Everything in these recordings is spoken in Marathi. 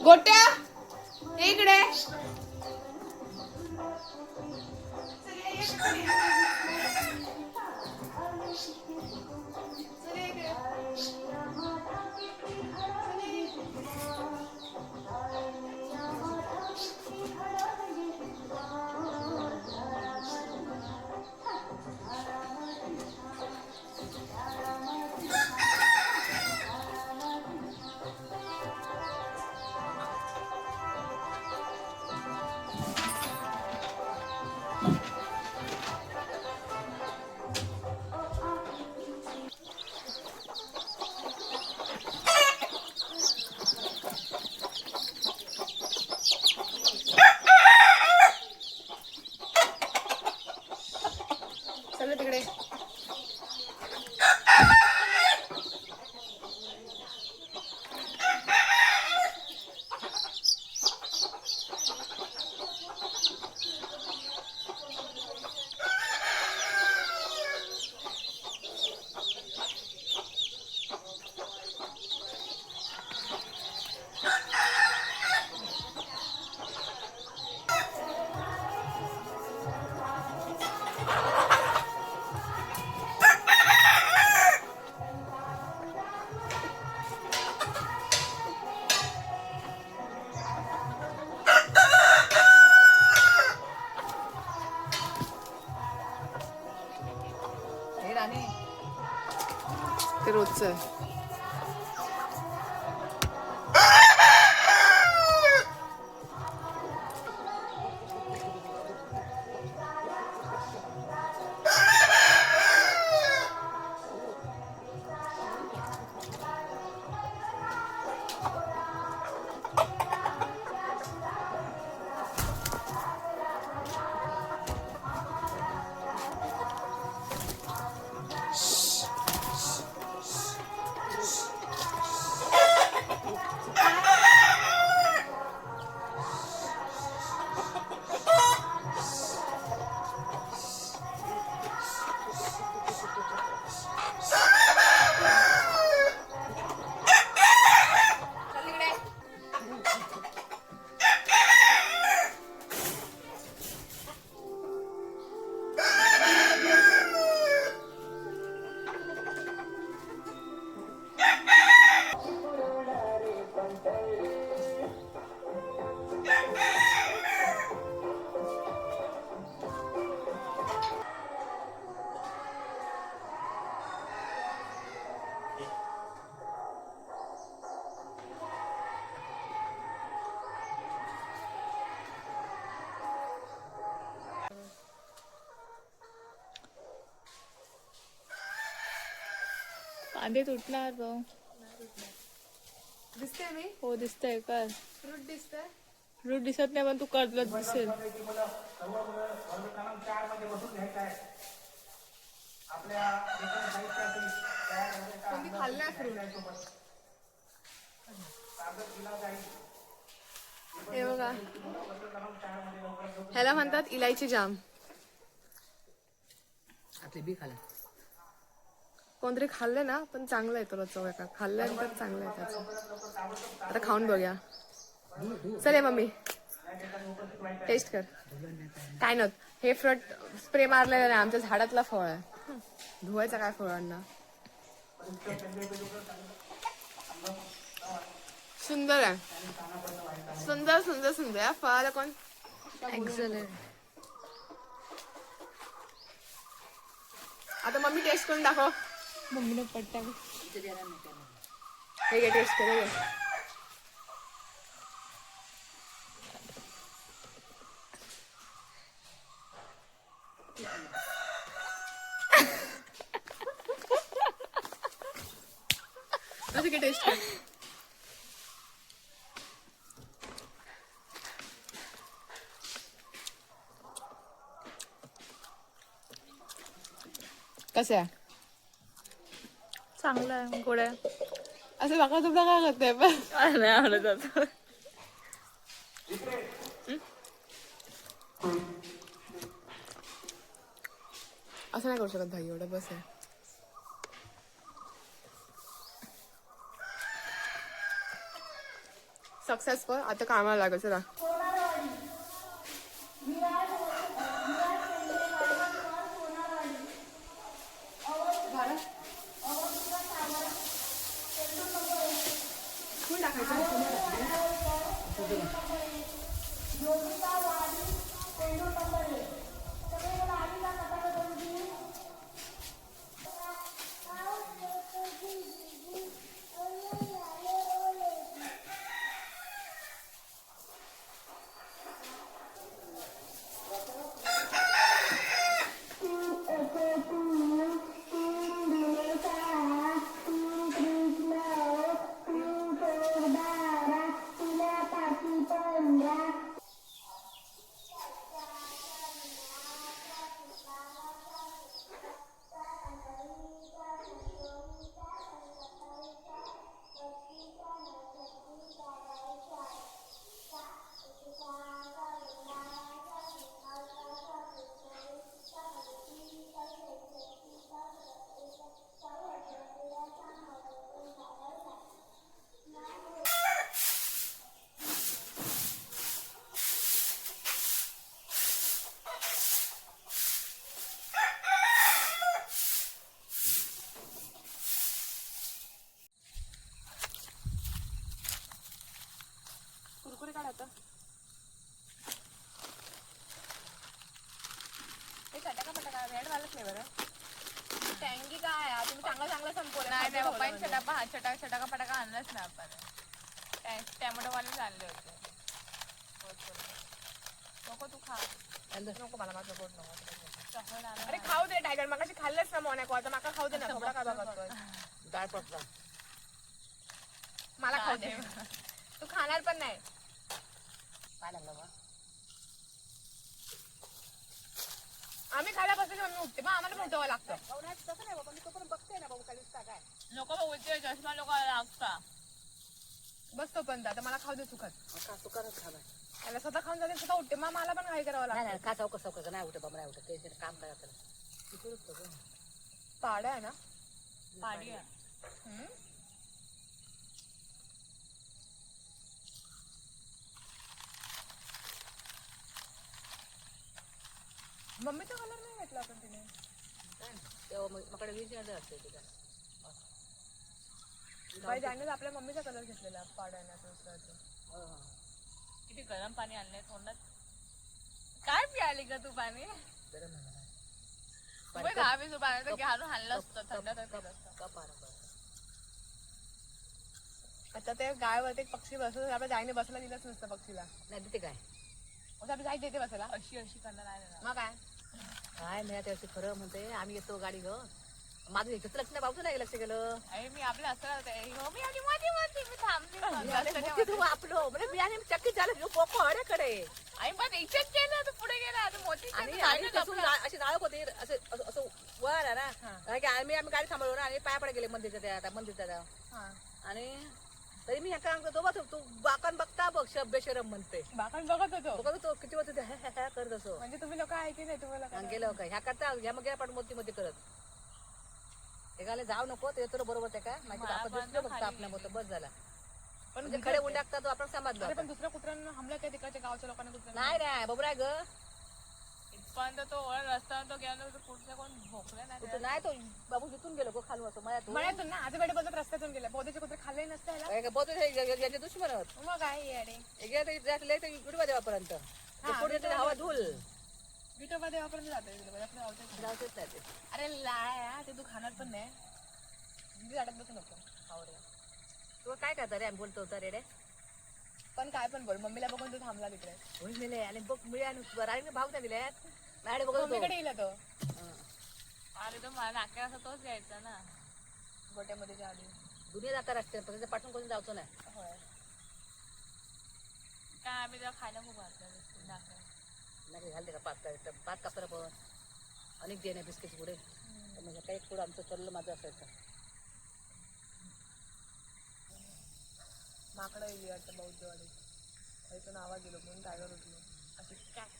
गोट्या इकडे चल तिकडे. ते रोजचं आहे. कांदे तुटणार बघ. दिसते मी. हो दिसतंय. कर. फ्रूट दिसतंय. रूट दिसत नाही पण तू करत दिसेल. कोणी खाल्लाय फ्रूट. हे बघा, ह्याला म्हणतात इलायची जाम. कोणतरी खाल्ले ना, पण चांगलं आहे तो चव का खाल्ल्यानंतर चांगलं आहे त्याचं. आता खाऊन बघूया. चल मम्मी टेस्ट कर. काय नव्हतं हे फ्रूट स्प्रे मारलेलं नाही, आमच्या झाडातला फळ आहे. धुवायचा काय फळांना. सुंदर आहे. सुंदर सुंदर सुंदर. फळाला कोण एक्सलेंट. आता मम्मी टेस्ट करून दाखव. मम्मीने पट्टा हे घे टेस्ट कर. असं घे टेस्ट कर. कसं आहे. चांगलं आहे. गोड आहे. असं बघा तुला काय करते पण नाही आवडत आता. असं नाही करू शकत भाई. एवढं बस आहे. सक्सेसफुल. आता कामाला लागेल चला. कुरकुरे काढ आता. हे चटाका पटाका रेड वालच नाही बरं. टँगी काय आहे? तुम्ही चांगलं चांगलं संपवलं. नाही नाही पप्पांनी छटाका पटाका आणलाच नाही आपण. टॅमॅटो वाले आणले होते. नको तू खा. नको मला माझं पोट नको. अरे अरे खाऊ दे टायगर. मगाशी खाल्लंच ना मोनॅको. आता माका खाऊ दे ना. थोडा काय बघतोय. डाळ पटला मला खाऊ दे. तू खाणार पण नाही. काय लागलं बा आम्ही खायला बसले मम्मी उठते मग आम्हाला पण उठवावं लागतं. तसं नाही बाबा मी तो पण बघते ना बाबू खाली काय नको बोलते चष्मा लोक लागता. बसतो पण आता मला खाऊ दे सुखात. का सुकारच खाला त्याला स्वतः खाऊन जाते स्वतः उठते मग मला पण काही करावं नाही लागतं. नाही का चौक नाही उठत बाबा नाही उठत ते काम करायचं किती उठतो गं पाडा आहे ना. पाडी हम्म. मम्मीचा कलर नाही घेतला आपण तिने. तेव्हा मकडे 20,000 असते तुझ्या बाई त्याने आपल्या मम्मीचा कलर घेतलेला पाड्याला. किती गरम पाणी आणलंय तोंडात. काय पियाली का तू पाणी. गरम नाही उभे 10-20 रुपये तर घालून आणलं असतं थंड तर आता ते गायवरती एक पक्षी बसतो आपल्या जाईने बसायला दिलंच नसतं पक्षीला. नाही देते काय आपली जाई देते बसायला. अशी करणार आहे ना. मग काय काय नाही त्याची खरं म्हणते आम्ही येतो गाडी ग माझं याच्यात लक्ष नाही बाबू नाही लक्ष गेलं अरे मी आपल्या असं मी आधी मध्ये मी थांबली. तू आपलं म्हणजे बियाणे चक्कीत झालं पोको हड्याकडे आई पण इच्छाच केलं तू पुढे गेला आता मोठी आणि अशी नाळक होती असं असं वर आहे ना कारण की आम्ही गाडी थांबवलो ना आणि पायाकडे गेले मंदिरच्या त्या मंदिरच्या आणि तरी मी ह्या काम करतो बघ तू बाकान बघता बघ बेशरम म्हणते बाकण बघत होतो. बघत होतो किती होते करत असो म्हणजे तुम्ही लोक आहे की नाही तुम्हाला काय? गेलं काय ह्या करता ह्या मग गेला पण मोती मध्ये करत एकाला जाऊ नको ते तर बरोबर ते काय माहिती आपण दिसलो बघता आपल्या मत बस झाला पण म्हणजे खडे उंडाकता तो आपण समजलो अरे पण दुसऱ्या कुत्र्यांना हमला काय तिकडच्या गावच्या लोकांना कुत्र्यांना नाही रे बबराय ग इथपर्यंत तो वळ रस्त्यावर तो गेला तर पुढच्या कोण भोकले नाही कुठं नाही तो बाबू जिथून गेलो गो खालू असं माझ्या तू म्हणायचं ना आजूबाजू बघत रस्त्यातून गेले बहुतेचे कुत्रे खाल्ले नसते ह्याला. बहुत याचे दुश्मन होत मग काय येडे विडवा देवापर्यंत पुढे हवा धुल विठोबा देवापर्यंत जाते जाऊच नाही ते अरे लाया ते तू खाणार पण नाही. झाडात बसू नको आवडे. तू काय करता रे आम्ही बोलतो होता रेडे पण काय पण बोल मम्मीला बघून तू थांबला तिकडे. म्हणून दिले आणि बघ मिळाले राणी भाव नाही दिल्यात मॅडे बघत होतो मम्मीकडे येईल तो अरे तो मला नाक्या असं तोच घ्यायचा ना गोट्यामध्ये जे आधी. दुनिया जाता रस्त्यात पण पाठवून कोणी जायचो नाही होय काय आम्ही तेव्हा खायला खूप घातलं नाक्या. नाही घालते का पाच कापरा पण अनेक देणे बिस्किट पुढे म्हणजे काही पुढं आमचं चाललं माझं असायचं माकडं येईल वाटतं बौद्धवाडीत. इथून आवाज गेलो म्हणून टायगर उठलो अशी कॅक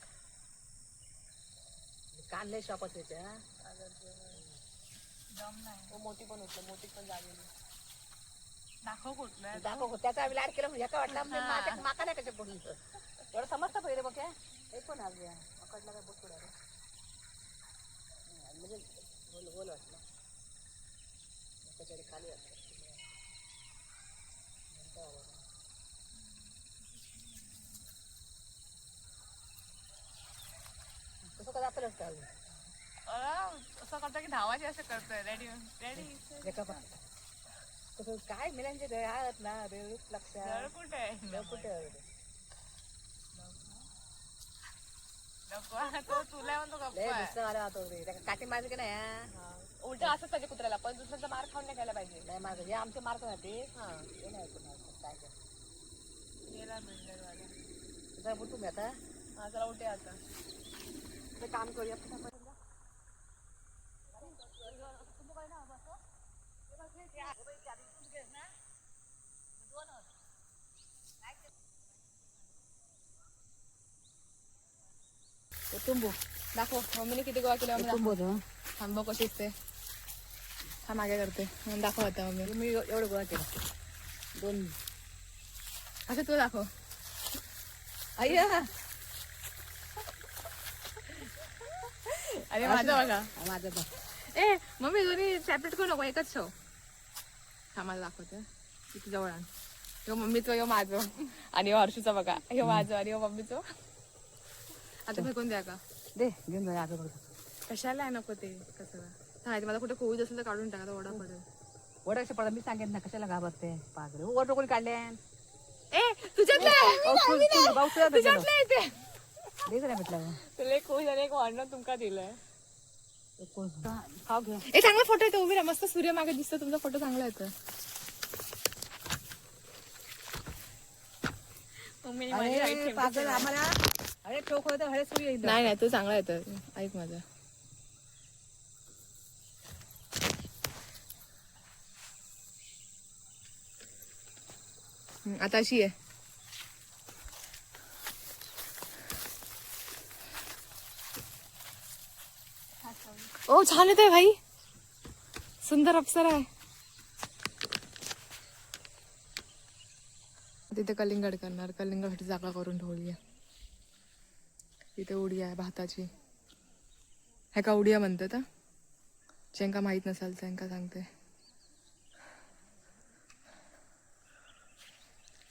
कानले शॉप असायचे हा दम नाही. मोठी पण उठलं मोठी पण जागेली. दाखव कुठलं आहे. दाखव त्याचा आम्ही लाड केलं म्हणजे काय वाटलं म्हणजे माझ्या माका नाही कशा पडून एवढं समजतं पहिले बघ हे पण आज पकडला काय बघ थोडा म्हणजे बोल बोल वाटलं त्याच्याकडे खाली वाटलं कसं का जातं काय असं करतो की धावाचे असं करतोय रेडी रेडी कसं काय मिळांचे घर आहेत ना रे लक्षात जळ कुठे आहे कुठे नको तो तुला म्हणतो गप्पा काठी मारली की नाही उलट असंच पाहिजे कुत्र्याला पण दुसऱ्याचा मार खाऊन नाही खायला पाहिजे नाही मार्ग हे आमचे मार्ग नाही ते नाही काय गेला बिल्डर वाला जरा बुटू मी आता हा जरा उठे आता ते काम करूया तुंबू दाखव मम्मीने किती गोळा केला थांब बघ कशी असते हा मागे करते म्हणून दाखव आता मम्मी मी एवढं गोळा केलं 2 असं तू दाखव अय्या अरे माझं बघा माझं बघ ए मम्मी दोन्ही सेपरेट करू नको एकच ठेव हा मला दाखवते किती जवळ आण ह्यो मम्मीचं ह्यो माझं आणि ह्यो हर्षूचं बघा ह्यो माझं आणि ह्यो मम्मीचं आता फेकून द्या का दे घेऊन जा आता बघ कशाला आहे नको ते कसं माहिती मला कुठे खोऊच असेल तर काढून टाका ओढा पडेल ओढायचं पडा मी सांगेन ना कशाला घाबरते पागल ओढ कोणी काढले ए म्हटलं तुला एक खुश आणि एक वाढणं तुमका दिलंय खाऊ घ्या ए चांगला फोटो येतो उभी राहा मस्त सूर्य मागे दिसतो तुमचा फोटो चांगला येतो मम्मीने माझी height ठेवली. पागल आम्हाला अरे ठोक होतं हळे सूर्य येईल नाही नाही तो चांगला येतो ऐक माझा आता अशी आहे ओ छान येतोय भाई सुंदर अप्सरा आहे तिथे कलिंगड करणार कलिंगडसाठी जागा करून ठेवली आहे तिथे उडी आहे भाताची ह्या का उडिया म्हणतात ज्यांका माहित नसाल त्यांका सांगते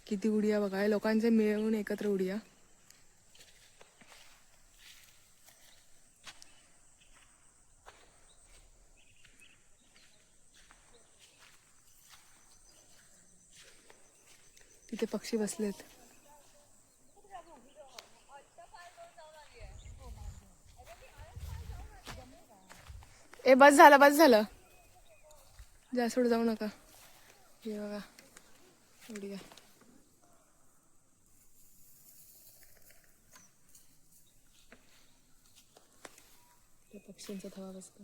किती उडिया बघा लोकांचे मिळून एकत्र उडिया तिथे पक्षी बसलेत ए बस झालं जास्त पुढे जाऊ नका हे बघा उडिया त्या पक्ष्यांचा थवा बसतो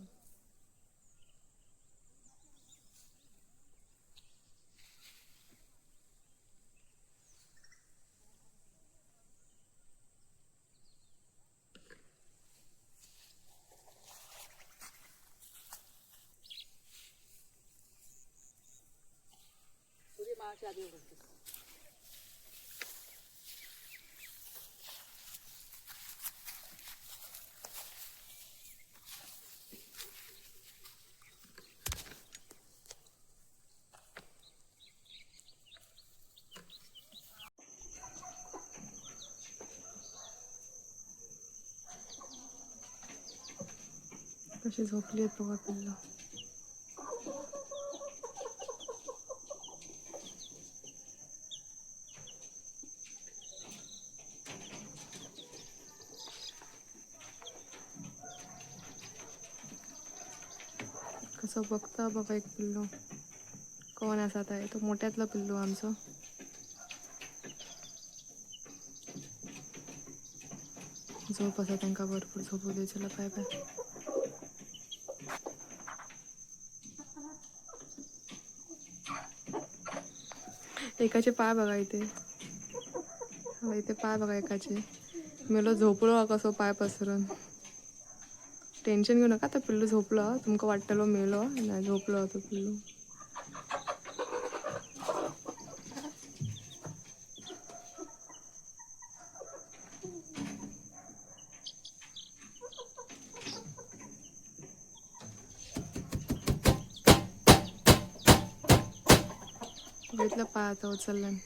कशी झोपली आहेत बघा पिल्लं कसं बघता बघा एक पिल्लू कोण असात आहे तो मोठ्यातलं पिल्लू आमचं झोप असा त्यांना भरपूर झोपू दे चला बाय बाय एकाचे पाय बघा इथे इथे पाय बघा एकाचे मेलो झोपलो कसं पाय पसरून टेन्शन घेऊ नका तर पिल्लू झोपलं तुमका वाटलं मेलो नाही झोपलो होतो पिल्लू बघितलं पाय आता उचललं